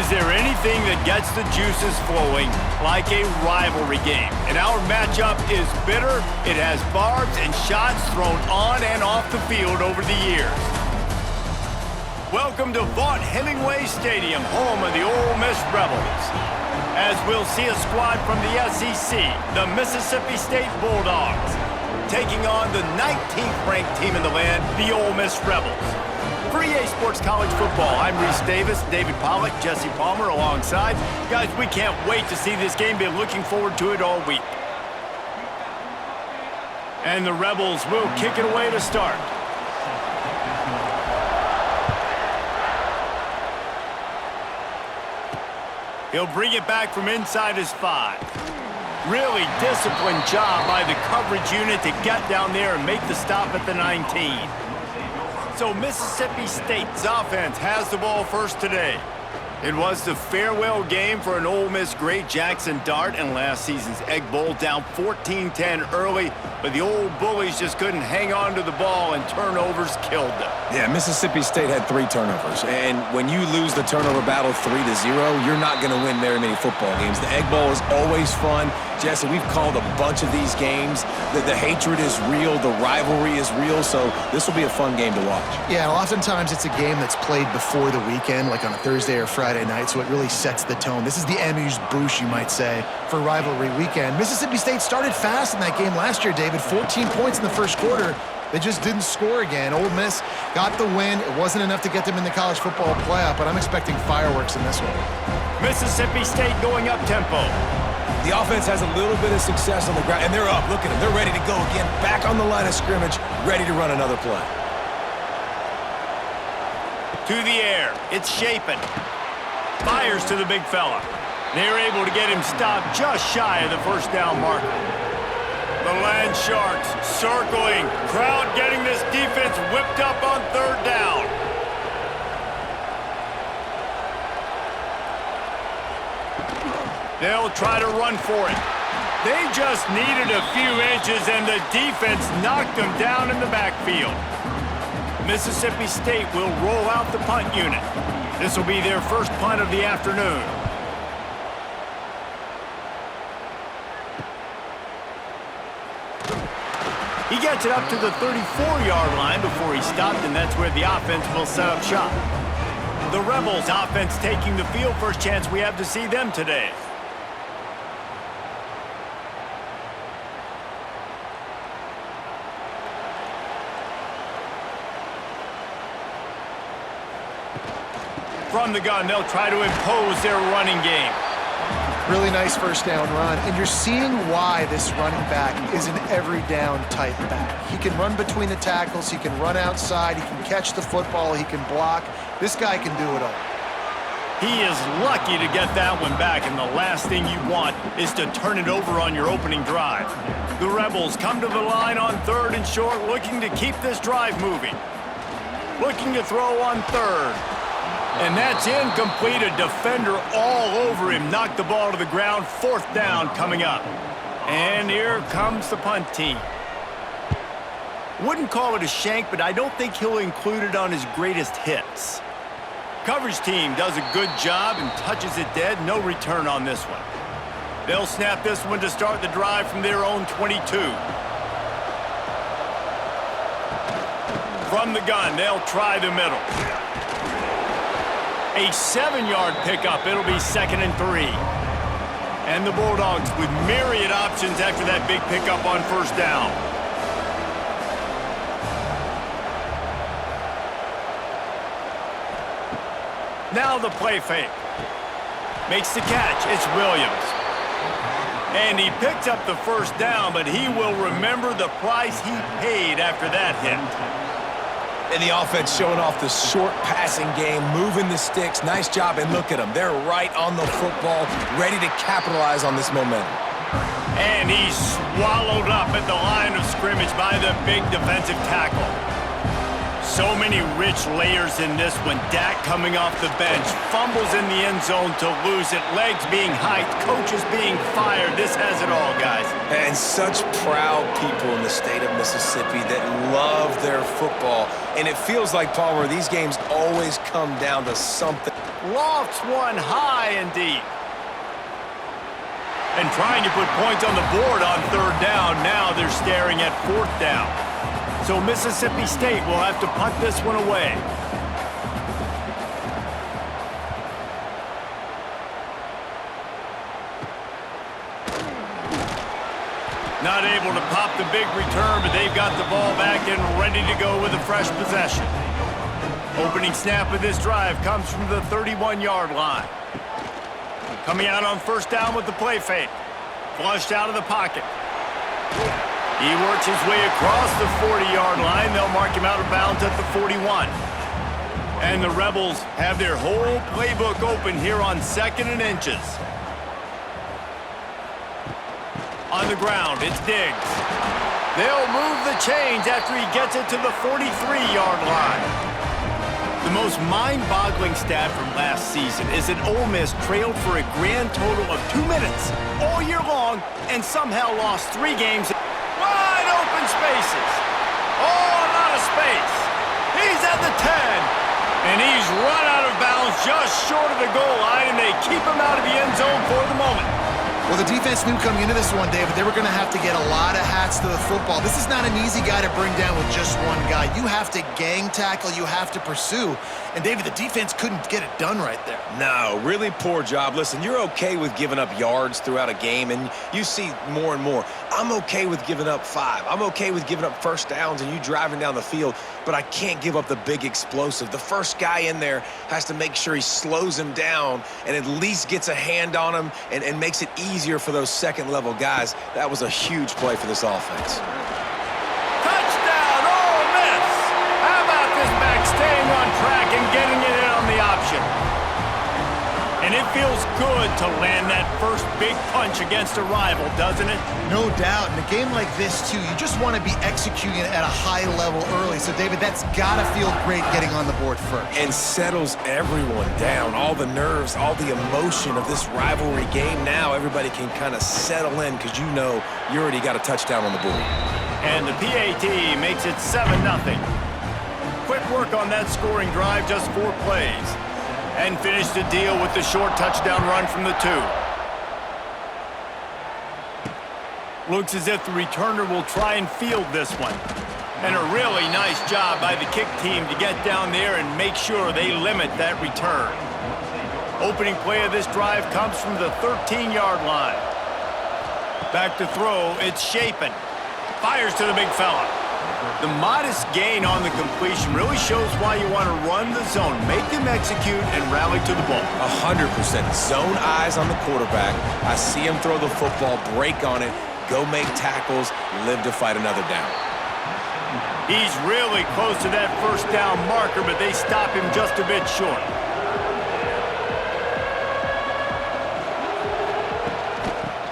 Is there anything that gets the juices flowing like a rivalry game? And our matchup is bitter. It has barbs and shots thrown on and off the field over the years. Welcome to Vaught-Hemingway Stadium, home of the Ole Miss Rebels. As we'll see a squad from the SEC, the Mississippi State Bulldogs, taking on the 19th ranked team in the land, the Ole Miss Rebels. For EA Sports College Football, I'm Reese Davis, David Pollack, Jesse Palmer alongside. Guys, we can't wait to see this game. Been looking forward to it all week. And the Rebels will kick it away to start. He'll bring it back from inside his 5. Really disciplined job by the coverage unit to get down there and make the stop at the 19. So Mississippi State's offense has the ball first today. It was the farewell game for an Ole Miss great, Jackson Dart, in last season's Egg Bowl, down 14-10 early, but the old Bullies just couldn't hang on to the ball, and turnovers killed them. Yeah, Mississippi State had 3 turnovers, and when you lose the turnover battle 3-0, you're not going to win very many football games. The Egg Bowl is always fun. Jesse, we've called a bunch of these games. The hatred is real, the rivalry is real, so this will be a fun game to watch. Yeah, oftentimes it's a game that's played before the weekend, like on a Thursday or Friday night, so it really sets the tone. This is the amuse-bouche, you might say, for rivalry weekend. Mississippi State started fast in that game last year, David. 14 points in the first quarter. They just didn't score again. Ole Miss got the win. It wasn't enough to get them in the college football playoff, but I'm expecting fireworks in this one. Mississippi State going up-tempo. The offense has a little bit of success on the ground, and they're up. Look at them. They're ready to go again. Back on the line of scrimmage, ready to run another play. To the air. It's Shapen. Fires to the big fella. They're able to get him stopped just shy of the first down marker. The Land Sharks circling. Crowd getting this defense whipped up on third down. They'll try to run for it. They just needed a few inches, and the defense knocked them down in the backfield. Mississippi State will roll out the punt unit. This will be their first punt of the afternoon. He gets it up to the 34-yard line before he stopped, and that's where the offense will set up shop. The Rebels offense taking the field. First chance we have to see them today. From the gun, they'll try to impose their running game. Really nice first down run, and you're seeing why this running back is an every down type back. He can run between the tackles, he can run outside, he can catch the football, he can block. This guy can do it all. He is lucky to get that one back, and the last thing you want is to turn it over on your opening drive. The Rebels come to the line on 3rd and short, looking to keep this drive moving. Looking to throw on 3rd. And that's incomplete. A defender all over him. Knocked the ball to the ground. 4th down coming up. And here comes the punt team. Wouldn't call it a shank, but I don't think he'll include it on his greatest hits. Coverage team does a good job and touches it dead. No return on this one. They'll snap this one to start the drive from their own 22. From the gun, they'll try the middle. A 7-yard pickup. It'll be 2nd and 3. And the Bulldogs with myriad options after that big pickup on 1st down. Now the play fake. Makes the catch. It's Williams. And he picks up the 1st down, but he will remember the price he paid after that hit. And the offense showing off the short passing game, moving the sticks. Nice job, and look at them. They're right on the football, ready to capitalize on this momentum. And he's swallowed up at the line of scrimmage by the big defensive tackle. So many rich layers in this one. Dak coming off the bench, fumbles in the end zone to lose it, legs being hiked, coaches being fired. This has it all, guys. And such proud people in the state of Mississippi that love their football. And it feels like, Palmer, these games always come down to something. Lofts one high and deep. And trying to put points on the board on third down. Now they're staring at fourth down. So Mississippi State will have to punt this one away. Not able to pop the big return, but they've got the ball back and ready to go with a fresh possession. Opening snap of this drive comes from the 31-yard line. Coming out on first down with the play fake. Flushed out of the pocket. He works his way across the 40-yard line. They'll mark him out of bounds at the 41. And the Rebels have their whole playbook open here on second and inches. On the ground, it's Diggs. They'll move the chains after he gets it to the 43-yard line. The most mind-boggling stat from last season is that Ole Miss trailed for a grand total of 2 minutes all year long and somehow lost 3 games. Wide open spaces. Oh, a lot of space. He's at the 10. And he's run out of bounds just short of the goal line, and they keep him out of the end zone for the moment. Well, the defense knew coming into this one, David, they were going to have to get a lot of hats to the football. This is not an easy guy to bring down with just one guy. You have to gang tackle, you have to pursue. And, David, the defense couldn't get it done right there. No, really poor job. Listen, you're okay with giving up yards throughout a game, and you see more and more. I'm okay with giving up 5. I'm okay with giving up first downs and you driving down the field, but I can't give up the big explosive. The first guy in there has to make sure he slows him down and at least gets a hand on him and makes it easier for those second-level guys. That was a huge play for this offense. Touchdown, Ole Miss! How about this back staying on track and getting it in on the option? And it feels good to land that first big punch against a rival, doesn't it? No doubt. In a game like this, too, you just want to be executing it at a high level early. So, David, that's got to feel great getting on the board first. And settles everyone down. All the nerves, all the emotion of this rivalry game. Now everybody can kind of settle in because you know you already got a touchdown on the board. And the PAT makes it 7-0. Quick work on that scoring drive, just 4 plays. And finish the deal with the short touchdown run from the 2. Looks as if the returner will try and field this one. And a really nice job by the kick team to get down there and make sure they limit that return. Opening play of this drive comes from the 13-yard line. Back to throw, it's Shapen. Fires to the big fella. The modest gain on the completion really shows why you want to run the zone. Make them execute and rally to the ball. 100%. Zone eyes on the quarterback. I see him throw the football, break on it, go make tackles, live to fight another down. He's really close to that first down marker, but they stop him just a bit short.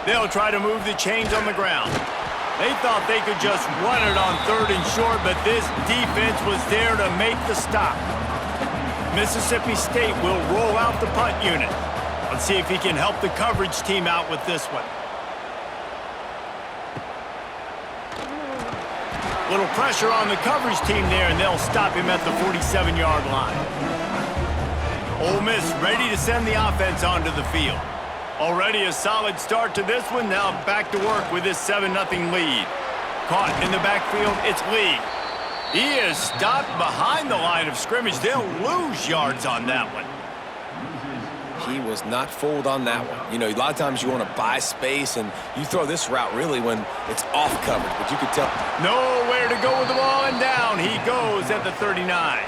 They'll try to move the chains on the ground. They thought they could just run it on 3rd and short, but this defense was there to make the stop. Mississippi State will roll out the punt unit. Let's see if he can help the coverage team out with this one. Little pressure on the coverage team there, and they'll stop him at the 47-yard line. Ole Miss ready to send the offense onto the field. Already a solid start to this one. Now back to work with this 7-0 lead. Caught in the backfield, it's Lee. He is stopped behind the line of scrimmage. They'll lose yards on that one. He was not fooled on that one. You know, a lot of times you want to buy space, and you throw this route really when it's off coverage, but you could tell. Nowhere to go with the ball, and down he goes at the 39.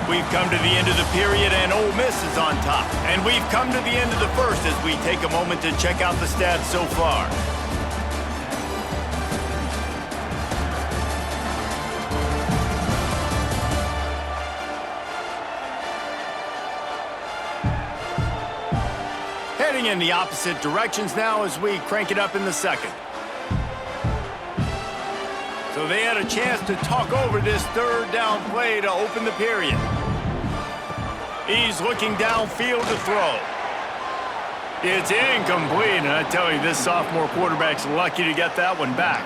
We've come to the end of the period, and Ole Miss is on top. And we've come to the end of the first as we take a moment to check out the stats so far. Heading in the opposite directions now as we crank it up in the second. So they had a chance to talk over this third down play to open the period. He's looking downfield to throw. It's incomplete, and I tell you, this sophomore quarterback's lucky to get that one back.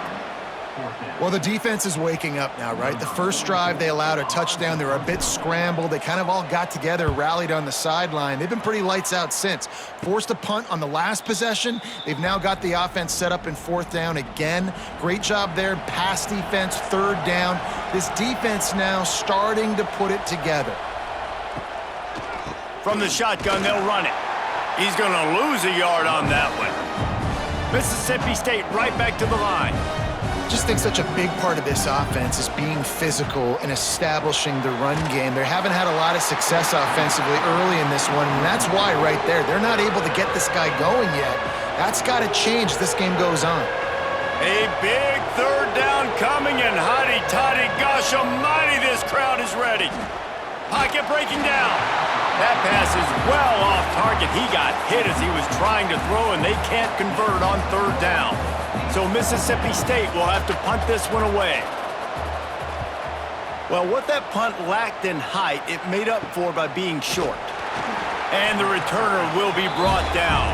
Well, the defense is waking up now, right? The first drive, they allowed a touchdown. They were a bit scrambled. They kind of all got together, rallied on the sideline. They've been pretty lights out since. Forced a punt on the last possession. They've now got the offense set up in fourth down again. Great job there. Pass defense, third down. This defense now starting to put it together. From the shotgun, they'll run it. He's going to lose a yard on that one. Mississippi State right back to the line. Just think such a big part of this offense is being physical and establishing the run game. They haven't had a lot of success offensively early in this one, and that's why right there, they're not able to get this guy going yet. That's got to change as this game goes on. A big third down coming, and hotty-toddy, gosh almighty, this crowd is ready. Pocket breaking down. That pass is well off target. He got hit as he was trying to throw, and they can't convert on third down. So Mississippi State will have to punt this one away. Well, what that punt lacked in height, it made up for by being short. And the returner will be brought down.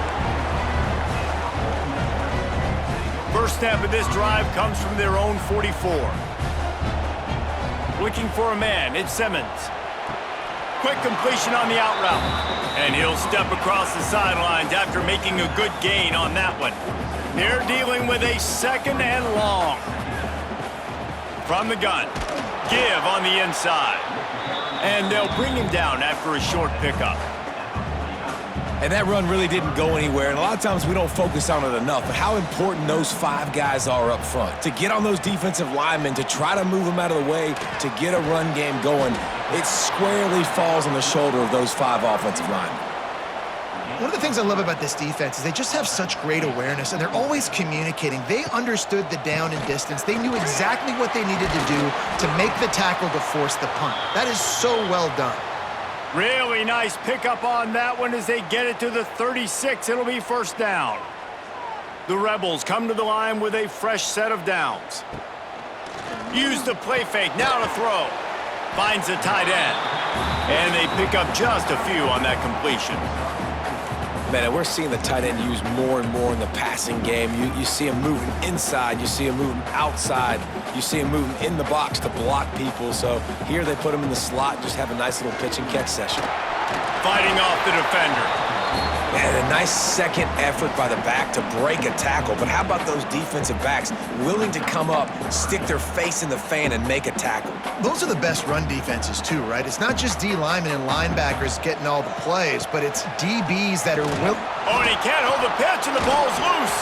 First snap of this drive comes from their own 44. Looking for a man, it's Simmons. Quick completion on the out route. And he'll step across the sidelines after making a good gain on that one. They're dealing with a second and long. From the gun. Give on the inside. And they'll bring him down after a short pickup. And that run really didn't go anywhere, and a lot of times we don't focus on it enough, but how important those five guys are up front. To get on those defensive linemen, to try to move them out of the way, to get a run game going, it squarely falls on the shoulder of those five offensive linemen. One of the things I love about this defense is they just have such great awareness, and they're always communicating. They understood the down and distance. They knew exactly what they needed to do to make the tackle to force the punt. That is so well done. Really nice pickup on that one as they get it to the 36. It'll be first down. The Rebels come to the line with a fresh set of downs. Use the play fake, now to throw. Finds the tight end. And they pick up just a few on that completion. Man, and we're seeing the tight end used more and more in the passing game. You see him moving inside. You see him moving outside. You see him moving in the box to block people. So here they put him in the slot, just have a nice little pitch and catch session. Fighting off the defender. And a nice second effort by the back to break a tackle. But how about those defensive backs willing to come up, stick their face in the fan, and make a tackle? Those are the best run defenses too, right? It's not just D linemen and linebackers getting all the plays, but it's DBs that are Oh, and he can't hold the pitch, and the ball's loose.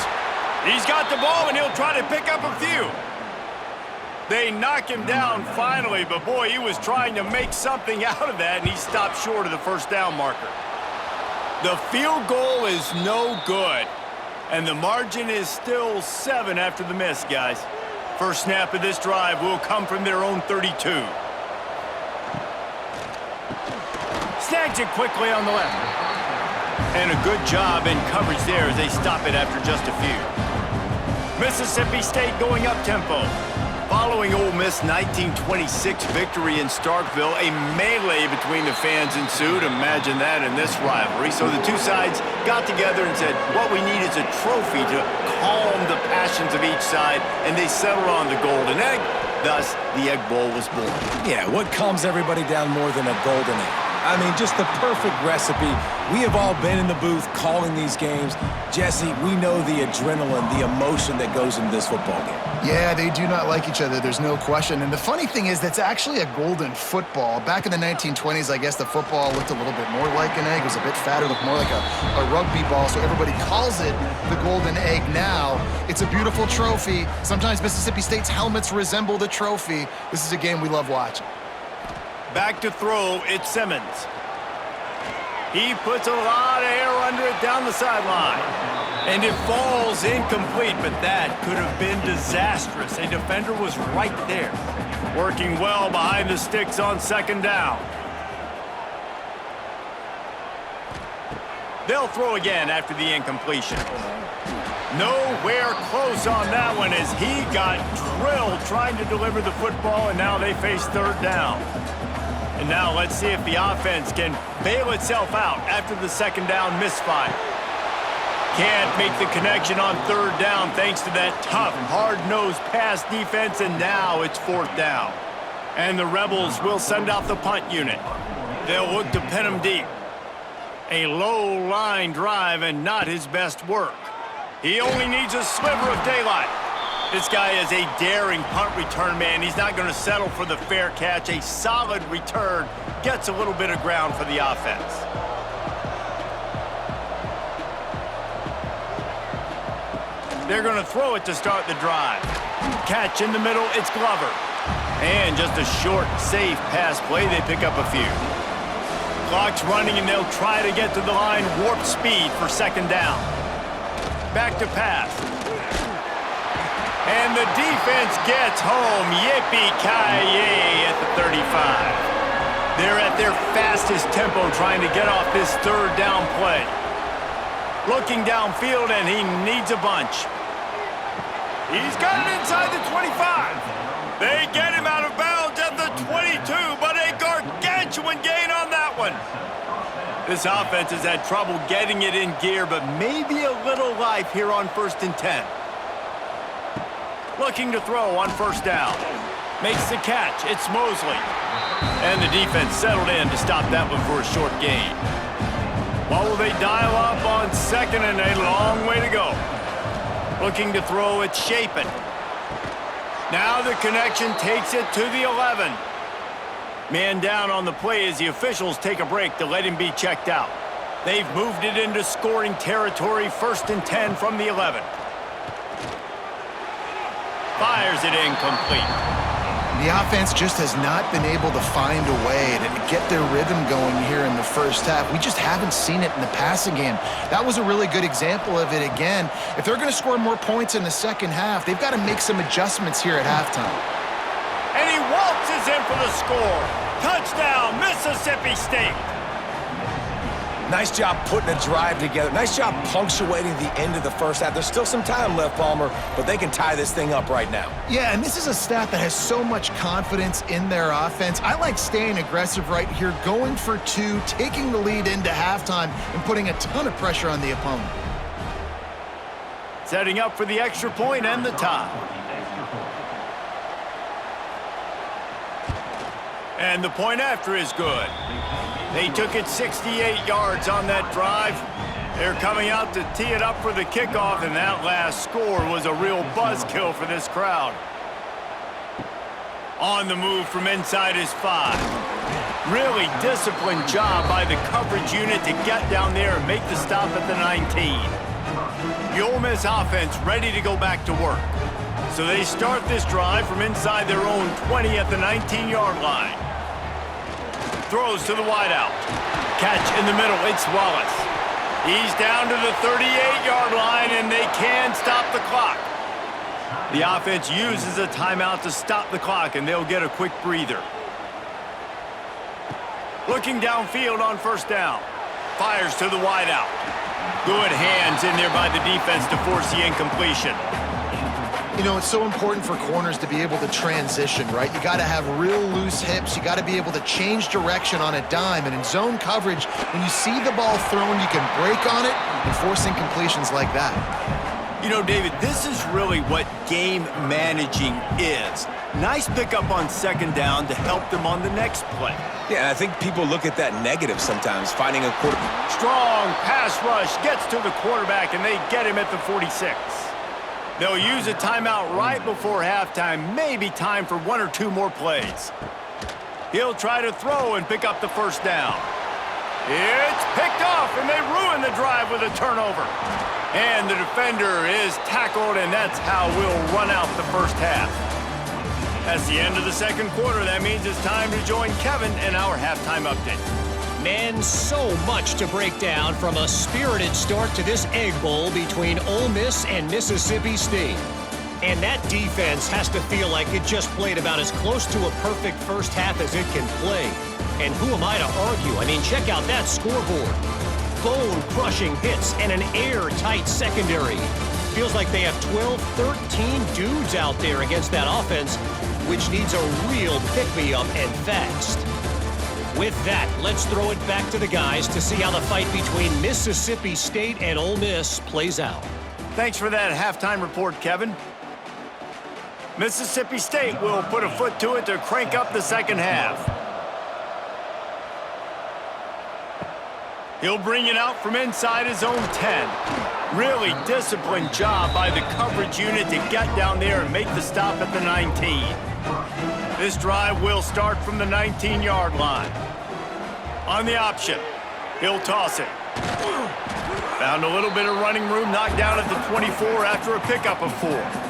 He's got the ball, and he'll try to pick up a few. They knock him down finally, but boy, he was trying to make something out of that, and he stopped short of the first down marker. The field goal is no good, and the margin is still 7 after the miss, guys. First snap of this drive will come from their own 32. Snags it quickly on the left. And a good job in coverage there as they stop it after just a few. Mississippi State going up tempo. Following Ole Miss' 1926 victory in Starkville, a melee between the fans ensued. Imagine that in this rivalry. So the two sides got together and said, what we need is a trophy to calm the passions of each side, and they settled on the Golden Egg. Thus, the Egg Bowl was born. Yeah, what calms everybody down more than a golden egg? I mean, just the perfect recipe. We have all been in the booth calling these games. Jesse, we know the adrenaline, the emotion that goes into this football game. Yeah, they do not like each other, there's no question. And the funny thing is, that's actually a golden football. Back in the 1920s, I guess the football looked a little bit more like an egg. It was a bit fatter, looked more like a rugby ball, so everybody calls it the golden egg now. It's a beautiful trophy. Sometimes Mississippi State's helmets resemble the trophy. This is a game we love watching. Back to throw, it's Simmons. He puts a lot of air under it down the sideline. And it falls incomplete, but that could have been disastrous. A defender was right there, working well behind the sticks on second down. They'll throw again after the incompletion. Nowhere close on that one as he got drilled trying to deliver the football, and now they face third down. And now let's see if the offense can bail itself out after the second down misfire. Can't make the connection on third down thanks to that tough, hard-nosed pass defense, and now it's fourth down. And the Rebels will send out the punt unit. They'll look to pin him deep. A low-line drive and not his best work. He only needs a sliver of daylight. This guy is a daring punt return man. He's not going to settle for the fair catch. A solid return gets a little bit of ground for the offense. They're going to throw it to start the drive. Catch in the middle, it's Glover. And just a short, safe pass play, they pick up a few. Clock's running and they'll try to get to the line, warp speed for second down. Back to pass. And the defense gets home. Yippee-ki-yay at the 35. They're at their fastest tempo trying to get off this third down play. Looking downfield, and he needs a bunch. He's got it inside the 25. They get him out of bounds at the 22, but a gargantuan gain on that one. This offense has had trouble getting it in gear, but maybe a little life here on 1st and 10. Looking to throw on first down. Makes the catch. It's Mosley. And the defense settled in to stop that one for a short gain. What will they dial up on second, and a long way to go. Looking to throw, it's Shapen. Now the connection takes it to the 11. Man down on the play as the officials take a break to let him be checked out. They've moved it into scoring territory, 1st and 10 from the 11. Fires it incomplete. The offense just has not been able to find a way to get their rhythm going here in the first half. We just haven't seen it in the passing game. That was a really good example of it again. If they're going to score more points in the second half, they've got to make some adjustments here at halftime. And he waltzes in for the score. Touchdown, Mississippi State. Nice job putting a drive together. Nice job punctuating the end of the first half. There's still some time left, Palmer, but they can tie this thing up right now. Yeah, and this is a staff that has so much confidence in their offense. I like staying aggressive right here, going for two, taking the lead into halftime, and putting a ton of pressure on the opponent. Setting up for the extra point and the tie. And the point after is good. They took it 68 yards on that drive. They're coming out to tee it up for the kickoff, and that last score was a real buzzkill for this crowd. On the move from inside his 5. Really disciplined job by the coverage unit to get down there and make the stop at the 19. The Ole Miss offense ready to go back to work. So they start this drive from inside their own 20 at the 19-yard line. Throws to the wideout. Catch in the middle, it's Wallace. He's down to the 38-yard line, and they can stop the clock. The offense uses a timeout to stop the clock, and they'll get a quick breather. Looking downfield on first down. Fires to the wideout. Good hands in there by the defense to force the incompletion. You know, it's so important for corners to be able to transition, right? You got to have real loose hips. You got to be able to change direction on a dime. And in zone coverage, when you see the ball thrown, you can break on it and force incompletions like that. You know, David, this is really what game managing is. Nice pickup on second down to help them on the next play. Yeah, and I think people look at that negative sometimes, finding a quarterback. Strong pass rush gets to the quarterback, and they get him at the 46. They'll use a timeout right before halftime, maybe time for 1 or 2 more plays. He'll try to throw and pick up the first down. It's picked off, and they ruin the drive with a turnover. And the defender is tackled, and that's how we'll run out the first half. That's the end of the second quarter. That means it's time to join Kevin in our halftime update. Man, so much to break down from a spirited start to this Egg Bowl between Ole Miss and Mississippi State. And that defense has to feel like it just played about as close to a perfect first half as it can play. And who am I to argue? I mean, check out that scoreboard. Bone-crushing hits and an airtight secondary. feels like they have 12, 13 dudes out there against that offense, which needs a real pick-me-up and fast. With that, let's throw it back to the guys to see how the fight between Mississippi State and Ole Miss plays out. Thanks for that halftime report, Kevin. Mississippi State will put a foot to it to crank up the second half. He'll bring it out from inside his own 10. Really disciplined job by the coverage unit to get down there and make the stop at the 19. This drive will start from the 19-yard line. On the option, he'll toss it. Found a little bit of running room, knocked down at the 24 after a pickup of 4.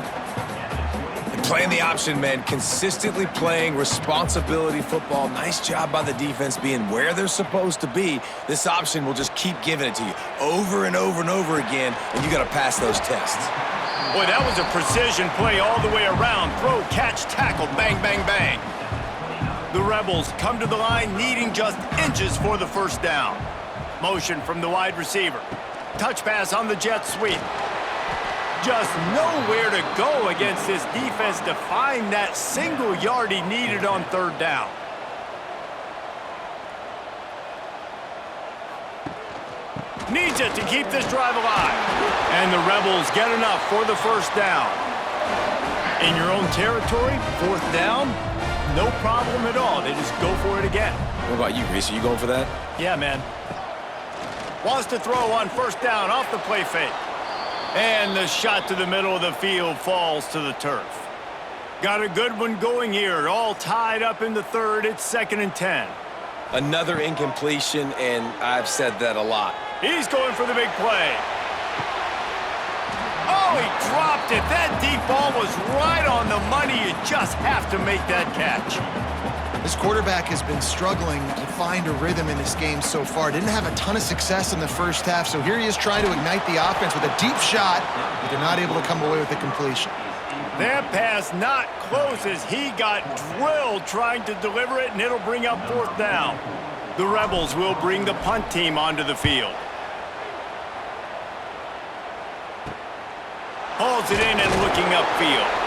Playing the option, man, consistently playing responsibility football. Nice job by the defense being where they're supposed to be. This option will just keep giving it to you over and over and over again, and you got to pass those tests. Boy, that was a precision play all the way around. Throw, catch, tackle, bang, bang, bang. The Rebels come to the line needing just inches for the first down. Motion from the wide receiver. Touch pass on the jet sweep. Just nowhere to go against this defense to find that single yard he needed on third down. Needs it to keep this drive alive. And the Rebels get enough for the first down. In your own territory, fourth down, no problem at all. They just go for it again. What about you, Reese? Are you going for that? Yeah, man. Wants to throw on first down off the play fake. And the shot to the middle of the field falls to the turf. Got a good one going here. All tied up in the third. It's 2nd and 10. Another incompletion, and I've said that a lot. He's going for the big play. Oh, he dropped it. That deep ball was right on the money. You just have to make that catch. This quarterback has been struggling to find a rhythm in this game so far. Didn't have a ton of success in the first half, so here he is trying to ignite the offense with a deep shot, but they're not able to come away with the completion. That pass not close as he got drilled trying to deliver it, and it'll bring up fourth down. The Rebels will bring the punt team onto the field. Hauls it in and looking upfield.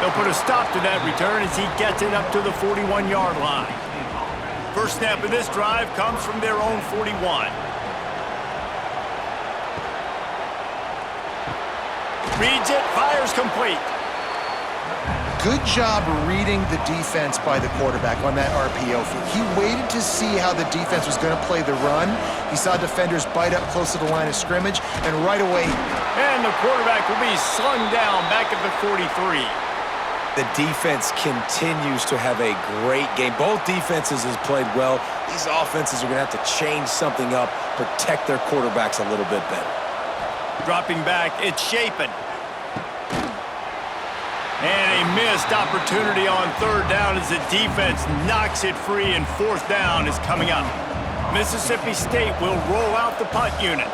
They'll put a stop to that return as he gets it up to the 41-yard line. First snap of this drive comes from their own 41. Reads it, fires complete. Good job reading the defense by the quarterback on that RPO feed. He waited to see how the defense was going to play the run. He saw defenders bite up close to the line of scrimmage, and right away... And the quarterback will be slung down back at the 43. The defense continues to have a great game. Both defenses has played well. These offenses are going to have to change something up, protect their quarterbacks a little bit better. Dropping back, it's Shapen. And a missed opportunity on third down as the defense knocks it free, and fourth down is coming up. Mississippi State will roll out the punt unit.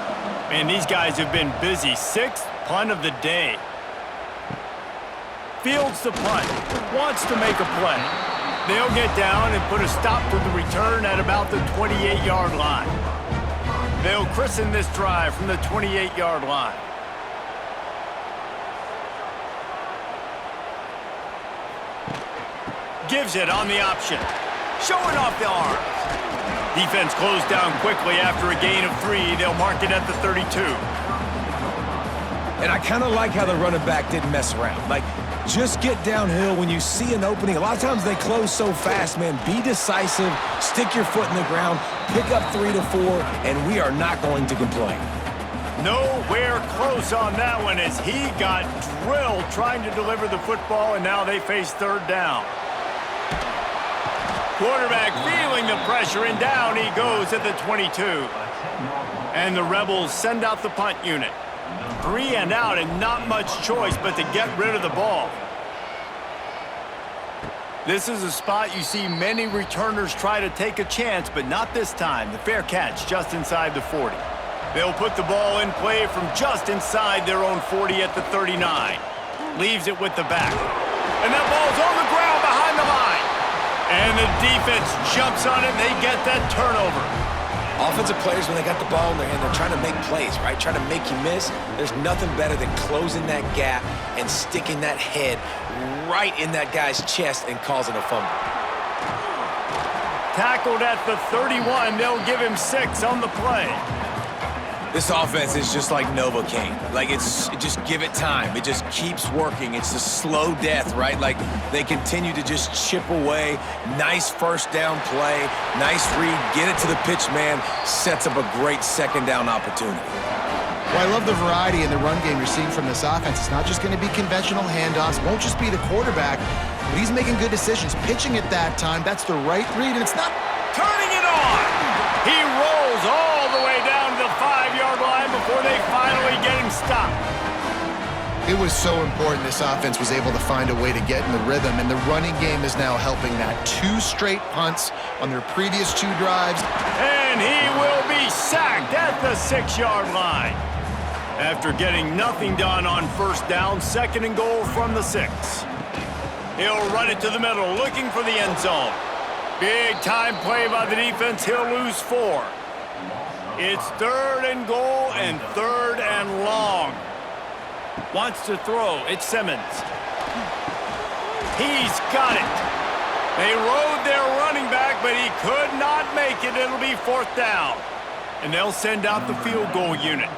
Man, these guys have been busy. 6th punt of the day. Fields the punt. Wants to make a play. They'll get down and put a stop to the return at about the 28-yard line. They'll christen this drive from the 28-yard line. Gives it on the option. Showing off the arms. Defense closed down quickly after a gain of 3. They'll mark it at the 32. And I kind of like how the running back didn't mess around. Like, just get downhill when you see an opening. A lot of times they close so fast, man. Be decisive, stick your foot in the ground, pick up 3 to 4, and we are not going to complain. Nowhere close on that one as he got drilled trying to deliver the football, and now they face third down. Quarterback feeling the pressure, and down he goes at the 22. And the Rebels send out the punt unit. 3 and out, and not much choice but to get rid of the ball. This is a spot you see many returners try to take a chance, but not this time. The fair catch just inside the 40. They'll put the ball in play from just inside their own 40 at the 39. Leaves it with the back. And that ball's on the ground behind the line. And the defense jumps on it, and they get that turnover. Offensive players, when they got the ball in their hand, they're trying to make plays, right? Trying to make you miss. There's nothing better than closing that gap and sticking that head right in that guy's chest and causing a fumble. Tackled at the 31. They'll give him 6 on the play. This offense is just like Novocaine. Like, just give it time. It just keeps working. It's a slow death, right? Like, they continue to just chip away. Nice first down play. Nice read. Get it to the pitch man. Sets up a great second down opportunity. Well, I love the variety in the run game you're seeing from this offense. It's not just going to be conventional handoffs. Won't just be the quarterback, but he's making good decisions. Pitching at that time, that's the right read, and it's not... Turning it on! He rolls all the way down to the 5-yard line before they finally get him stopped. It was so important this offense was able to find a way to get in the rhythm, and the running game is now helping that. 2 straight punts on their previous 2 drives. And he will be sacked at the 6-yard line. After getting nothing done on first down, 2nd and goal from the 6. He'll run it to the middle, looking for the end zone. Big time play by the defense. He'll lose 4. It's 3rd and goal and 3rd and long. Wants to throw. It's Simmons. He's got it. They rode their running back, but he could not make it. It'll be 4th down. And they'll send out the field goal unit.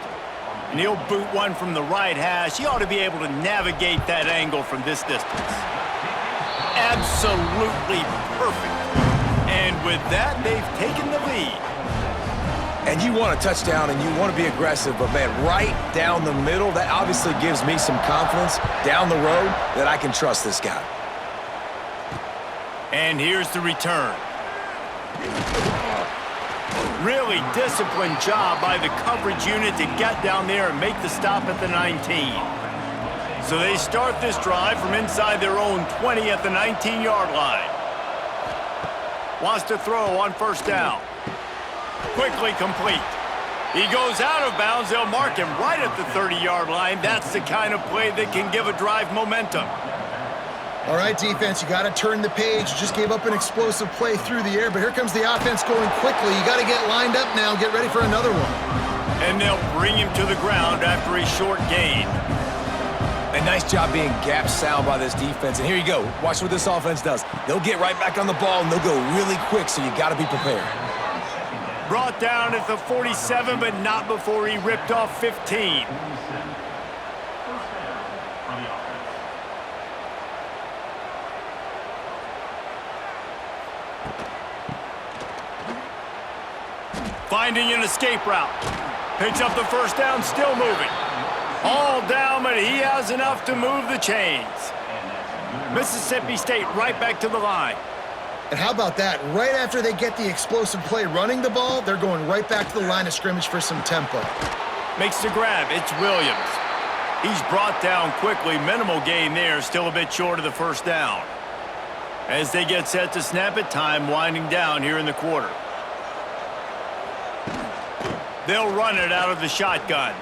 And he'll boot one from the right hash. He ought to be able to navigate that angle from this distance. Absolutely perfect. And with that, they've taken the lead. And you want a touchdown and you want to be aggressive, but man, right down the middle, that obviously gives me some confidence down the road that I can trust this guy. And here's the return. Really disciplined job by the coverage unit to get down there and make the stop at the 19. So they start this drive from inside their own 20 at the 19-yard line. Wants to throw on first down. Quickly complete. He goes out of bounds. They'll mark him right at the 30-yard line. That's the kind of play that can give a drive momentum. All right, defense, you got to turn the page. You just gave up an explosive play through the air, but here comes the offense going quickly. You got to get lined up now. Get ready for another one. And they'll bring him to the ground after a short gain. A nice job being gap sound by this defense. And here you go. Watch what this offense does. They'll get right back on the ball, and they'll go really quick, so you got to be prepared. Brought down at the 47, but not before he ripped off 15. Finding an escape route. Picks up the first down, still moving. All down, but he has enough to move the chains. Mississippi State right back to the line. And how about that? Right after they get the explosive play running the ball, they're going right back to the line of scrimmage for some tempo. Makes the grab. It's Williams. He's brought down quickly. Minimal gain there. Still a bit short of the first down. As they get set to snap it, time winding down here in the quarter. They'll run it out of the shotgun.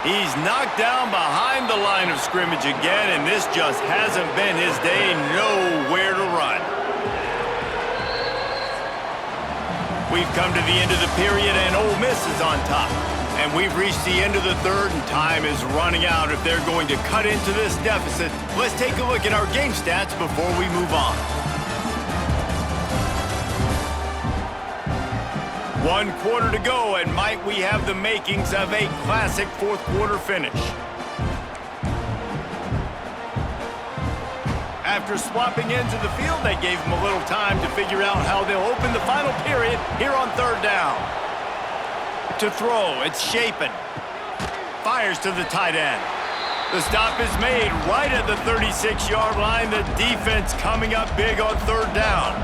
He's knocked down behind the line of scrimmage again, and this just hasn't been his day. Nowhere to run. We've come to the end of the period, and Ole Miss is on top. And we've reached the end of the third, and time is running out if they're going to cut into this deficit. Let's take a look at our game stats before we move on. 1 quarter to go, and might we have the makings of a classic fourth quarter finish. After swapping ends of the field, they gave him a little time to figure out how they'll open the final period here on third down. To throw, it's Shapen. Fires to the tight end. The stop is made right at the 36-yard line. The defense coming up big on third down.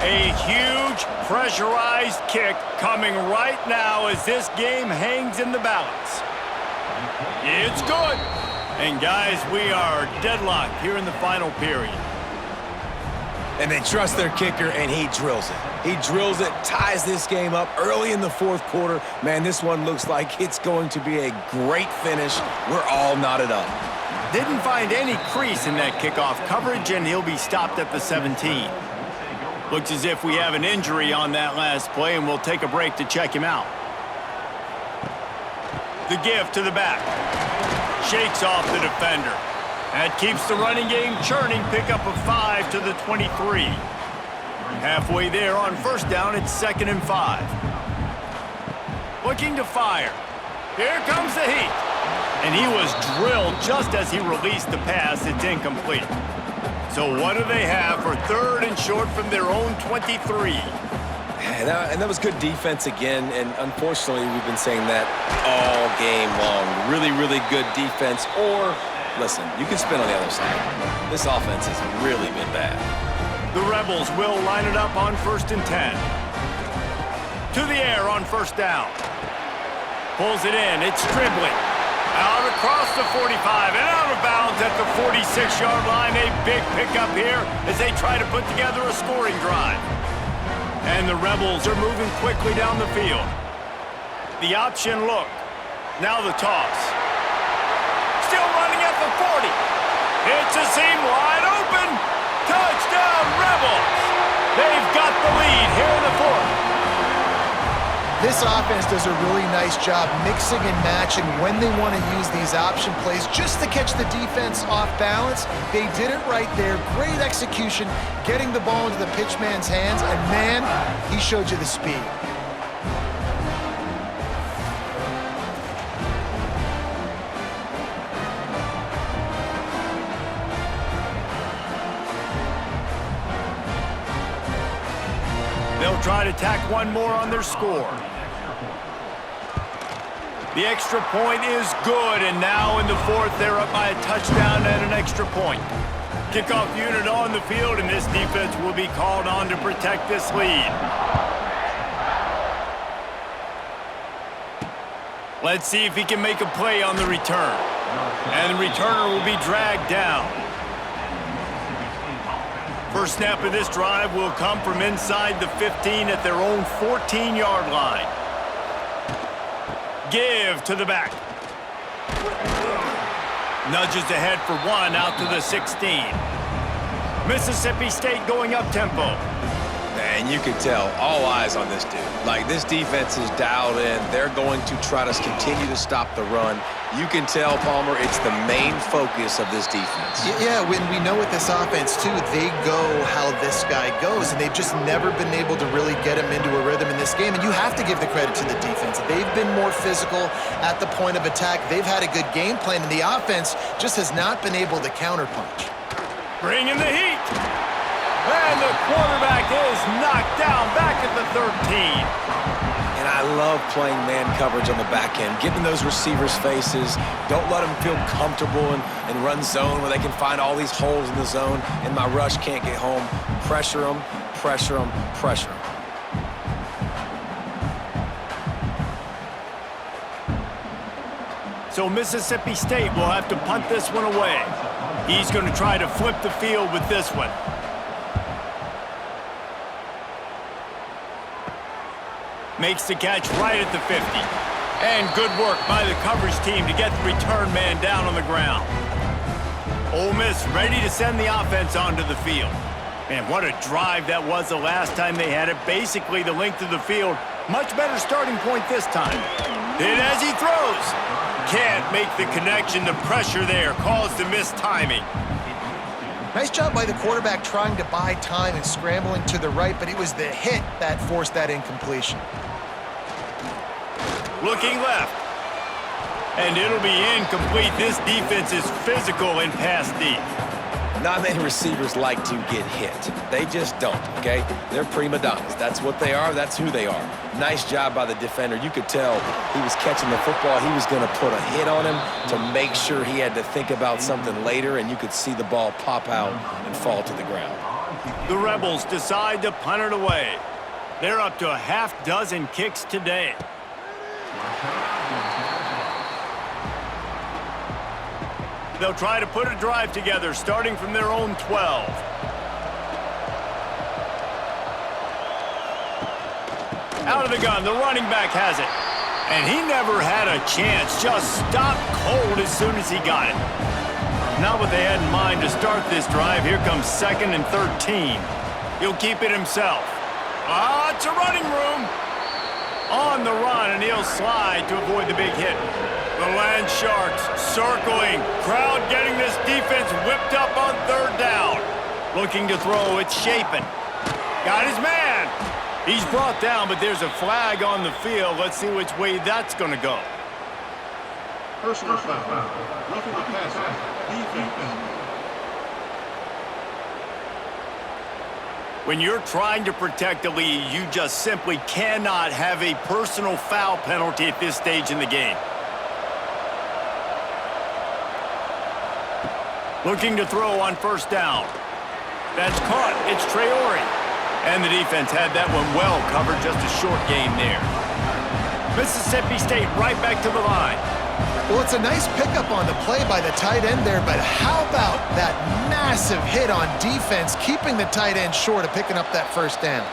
A huge pressurized kick coming right now as this game hangs in the balance. It's good. And guys, we are deadlocked here in the final period. And they trust their kicker, and he drills it. He drills it, ties this game up early in the fourth quarter. Man, this one looks like it's going to be a great finish. We're all knotted up. Didn't find any crease in that kickoff coverage, and he'll be stopped at the 17. Looks as if we have an injury on that last play, and we'll take a break to check him out. The give to the back. Shakes off the defender. That keeps the running game churning. Pickup of 5 to the 23. Halfway there on first down, it's 2nd and 5. Looking to fire. Here comes the heat. And he was drilled just as he released the pass. It's incomplete. So what do they have for 3rd and short from their own 23? And that was good defense again, and unfortunately, we've been saying that all game long. Really, really good defense, or, listen, you can spin on the other side. This offense has really been bad. The Rebels will line it up on 1st and 10. To the air on first down. Pulls it in, it's dribbling. Out across the 45 and out of bounds at the 46-yard line. A big pickup here as they try to put together a scoring drive. And the Rebels are moving quickly down the field. The option look. Now the toss. Still running at the 40. It's a seam wide open. Touchdown, Rebels. They've got the lead here in the 4th. This offense does a really nice job mixing and matching when they want to use these option plays just to catch the defense off balance. They did it right there. Great execution, getting the ball into the pitchman's hands, and man, he showed you the speed. They'll try to tack one more on their score. The extra point is good, and now in the 4th, they're up by a touchdown and an extra point. Kickoff unit on the field, and this defense will be called on to protect this lead. Let's see if he can make a play on the return. And the returner will be dragged down. First snap of this drive will come from inside the 15 at their own 14-yard line. Give to the back. Nudges ahead for 1 out to the 16. Mississippi State going up-tempo. And you can tell, all eyes on this dude. Like, this defense is dialed in. They're going to try to continue to stop the run. You can tell, Palmer, it's the main focus of this defense. Yeah, when we know with this offense, too, they go how this guy goes, and they've just never been able to really get him into a rhythm in this game, and you have to give the credit to the defense. They've been more physical at the point of attack. They've had a good game plan, and the offense just has not been able to counterpunch. Bringing the heat. And the quarterback is knocked down back at the 13. And I love playing man coverage on the back end, getting those receivers' faces. Don't let them feel comfortable and run zone where they can find all these holes in the zone and my rush can't get home. Pressure them, pressure them, pressure them. So Mississippi State will have to punt this one away. He's going to try to flip the field with this one. Makes the catch right at the 50. And good work by the coverage team to get the return man down on the ground. Ole Miss ready to send the offense onto the field. Man, what a drive that was the last time they had it. Basically the length of the field. Much better starting point this time. Hit as he throws. Can't make the connection. The pressure there caused the missed timing. Nice job by the quarterback trying to buy time and scrambling to the right, but it was the hit that forced that incompletion. Looking left. And it'll be incomplete. This defense is physical and pass deep. Not many receivers like to get hit. They just don't, okay? They're prima donnas. That's what they are. That's who they are. Nice job by the defender. You could tell he was catching the football. He was going to put a hit on him to make sure he had to think about something later, and you could see the ball pop out and fall to the ground. The Rebels decide to punt it away. They're up to a half dozen kicks today. They'll try to put a drive together, starting from their own 12. Out of the gun, the running back has it. And he never had a chance, just stopped cold as soon as he got it. Not what they had in mind to start this drive. Here comes 2nd and 13. He'll keep it himself. Lots of running room. On the run, and he'll slide to avoid the big hit. The Land Sharks circling. Crowd getting this defense whipped up on third down. Looking to throw, it's Shapen. Got his man. He's brought down, but there's a flag on the field. Let's see which way that's going to go. Personal foul. Roughing the passer. Defense. When you're trying to protect the lead, you just simply cannot have a personal foul penalty at this stage in the game. Looking to throw on first down. That's caught. It's Traore. And the defense had that one well covered. Just a short game there. Mississippi State right back to the line. Well, it's a nice pickup on the play by the tight end there, but how about that massive hit on defense, keeping the tight end short of picking up that first down?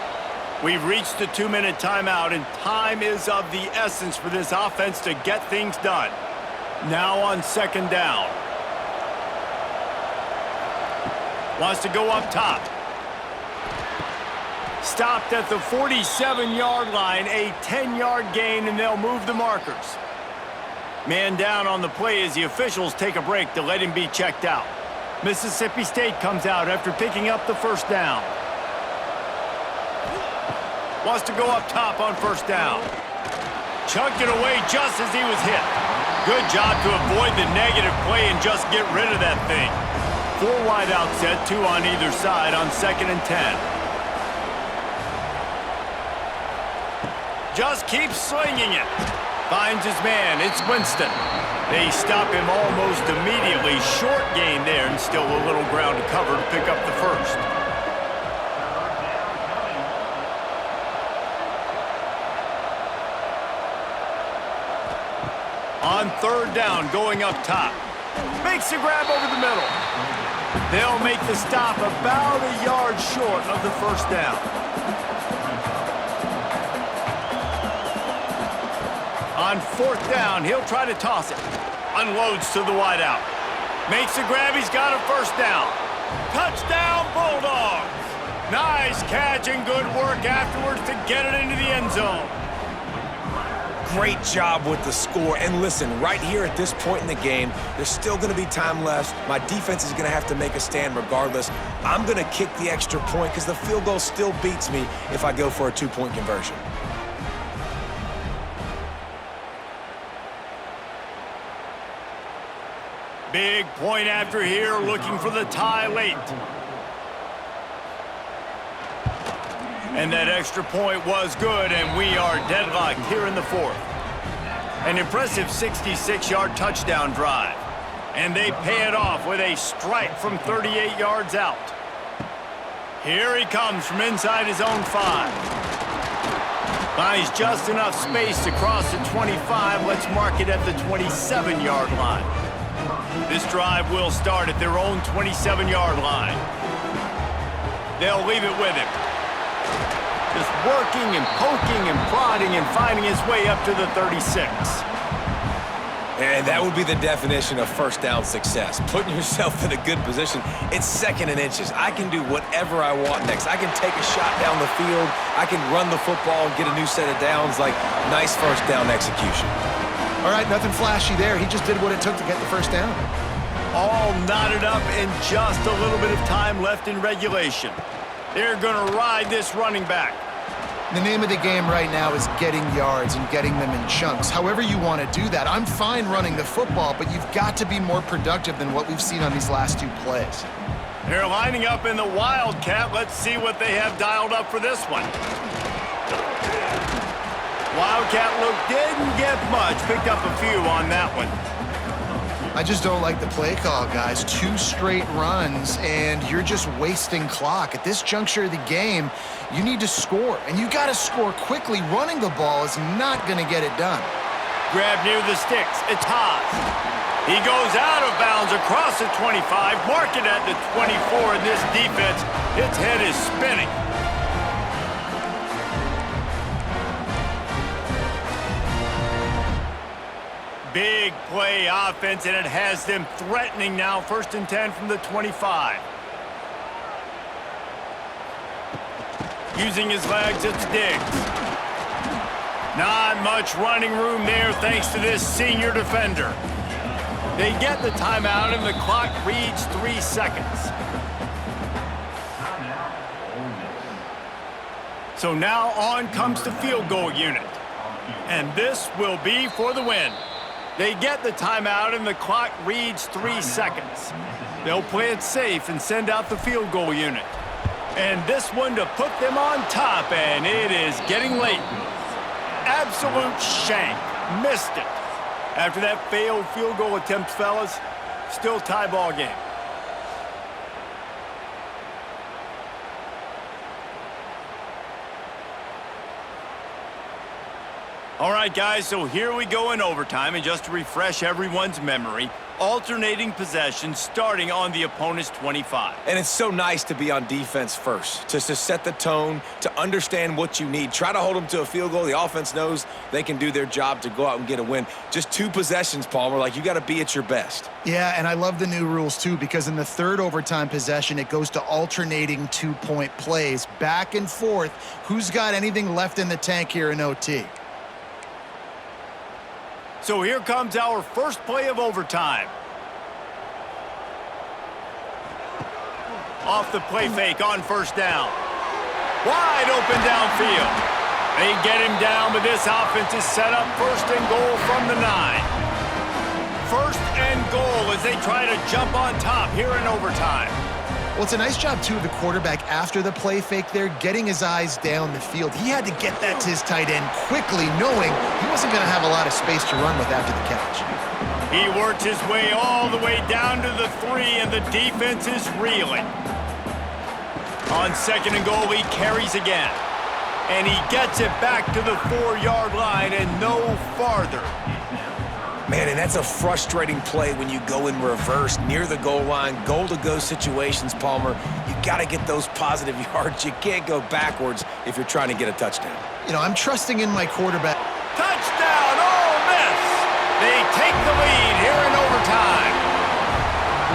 We've reached the 2-minute timeout, and time is of the essence for this offense to get things done. Now on second down. Wants to go up top. Stopped at the 47-yard line, a 10-yard gain, and they'll move the markers. Man down on the play as the officials take a break to let him be checked out. Mississippi State comes out after picking up the first down. Wants to go up top on first down. Chucked it away just as he was hit. Good job to avoid the negative play and just get rid of that thing. 4 wide out set, 2 on either side on 2nd and 10. Just keeps slinging it. Finds his man. It's Winston. They stop him almost immediately. Short gain there, and still a little ground to cover to pick up the first. On third down, going up top. Makes the grab over the middle. They'll make the stop about a yard short of the first down. On fourth down, he'll try to toss it. Unloads to the wideout. Makes the grab, he's got a first down. Touchdown, Bulldogs! Nice catch and good work afterwards to get it into the end zone. Great job with the score. And listen, right here at this point in the game, there's still going to be time left. My defense is going to have to make a stand regardless. I'm going to kick the extra point because the field goal still beats me if I go for a 2-point conversion. Big point after here, looking for the tie late. And that extra point was good, and we are deadlocked here in the fourth. An impressive 66-yard touchdown drive. And they pay it off with a strike from 38 yards out. Here he comes from inside his own 5. Finds just enough space to cross the 25. Let's mark it at the 27-yard line. This drive will start at their own 27-yard line. They'll leave it with him. Just working and poking and prodding and finding his way up to the 36. And that would be the definition of first down success. Putting yourself in a good position. It's 2nd and inches. I can do whatever I want next. I can take a shot down the field. I can run the football and get a new set of downs. Like, nice first down execution. All right, nothing flashy there. He just did what it took to get the first down. All knotted up and just a little bit of time left in regulation. They're going to ride this running back. The name of the game right now is getting yards and getting them in chunks. However you want to do that. I'm fine running the football, but you've got to be more productive than what we've seen on these last 2 plays. They're lining up in the Wildcat. Let's see what they have dialed up for this one. Wildcat look didn't get much. Picked up a few on that one. I just don't like the play call, guys. 2 straight runs, and you're just wasting clock. At this juncture of the game, you need to score, and you got to score quickly. Running the ball is not going to get it done. Grab near the sticks. It's Haas. He goes out of bounds across the 25, mark it at the 24, and this defense, its head is spinning. Big play offense, and it has them threatening now. 1st and 10 from the 25. Using his legs, it's Diggs. Not much running room there thanks to this senior defender. They get the timeout and the clock reads 3 seconds. So now on comes the field goal unit. And this will be for the win. They get the timeout and the clock reads 3 seconds. They'll play it safe and send out the field goal unit. And this one to put them on top, and it is getting late. Absolute shank. Missed it. After that failed field goal attempt, fellas, still tie ball game. All right, guys, so here we go in overtime, and just to refresh everyone's memory, alternating possessions starting on the opponent's 25. And it's so nice to be on defense first, to set the tone, to understand what you need. Try to hold them to a field goal. The offense knows they can do their job to go out and get a win. Just 2 possessions, Palmer. Like, you got to be at your best. Yeah, and I love the new rules, too, because in the third overtime possession, it goes to alternating 2-point plays, back and forth. Who's got anything left in the tank here in OT? So here comes our first play of overtime. Off the play fake on first down. Wide open downfield. They get him down, but this offense is set up first and goal from the 9. First and goal as they try to jump on top here in overtime. Well, it's a nice job, too, of the quarterback after the play fake there, getting his eyes down the field. He had to get that to his tight end quickly, knowing he wasn't going to have a lot of space to run with after the catch. He worked his way all the way down to the 3, and the defense is reeling. On second and goal, he carries again. And he gets it back to the 4-yard line and no farther. Man, and that's a frustrating play when you go in reverse near the goal line, goal-to-go situations, Palmer. You got to get those positive yards. You can't go backwards if you're trying to get a touchdown. You know, I'm trusting in my quarterback. Touchdown, Ole Miss! They take the lead here in overtime.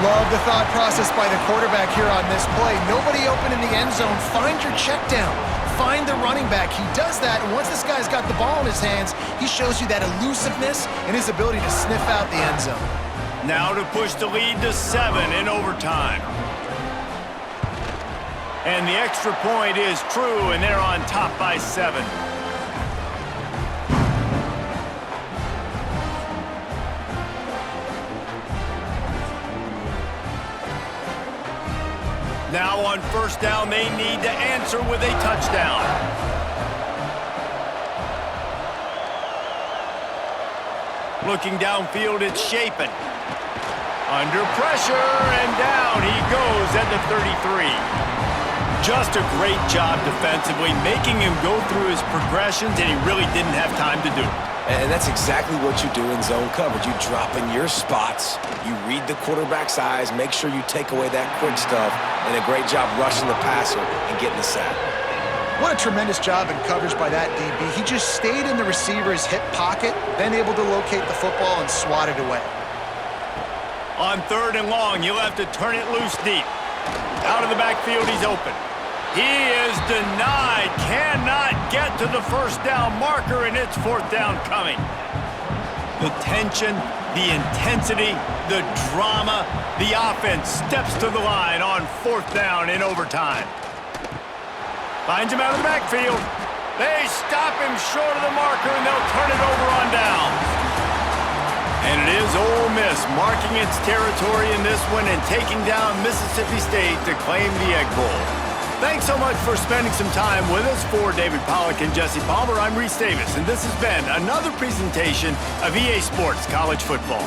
Love the thought process by the quarterback here on this play. Nobody open in the end zone. Find your check down. Find the running back. He does that, and once this guy's got the ball in his hands, he shows you that elusiveness and his ability to sniff out the end zone. Now to push the lead to 7 in overtime. And the extra point is true, and they're on top by 7. Now on first down, they need to answer with a touchdown. Looking downfield, it's Shapen. Under pressure, and down he goes at the 33. Just a great job defensively, making him go through his progressions, and he really didn't have time to do it. And that's exactly what you do in zone coverage. You drop in your spots, you read the quarterback's eyes, make sure you take away that quick stuff, and a great job rushing the passer and getting the sack. What a tremendous job in coverage by that DB. He just stayed in the receiver's hip pocket, then able to locate the football and swat it away. On third and long, you'll have to turn it loose deep. Out of the backfield, he's open. He is denied, cannot get to the first down marker, and it's fourth down coming. The tension, the intensity, the drama, the offense steps to the line on fourth down in overtime. Finds him out of the backfield. They stop him short of the marker, and they'll turn it over on downs. And it is Ole Miss marking its territory in this one and taking down Mississippi State to claim the Egg Bowl. Thanks so much for spending some time with us. For David Pollack and Jesse Palmer, I'm Reese Davis, and this has been another presentation of EA Sports College Football.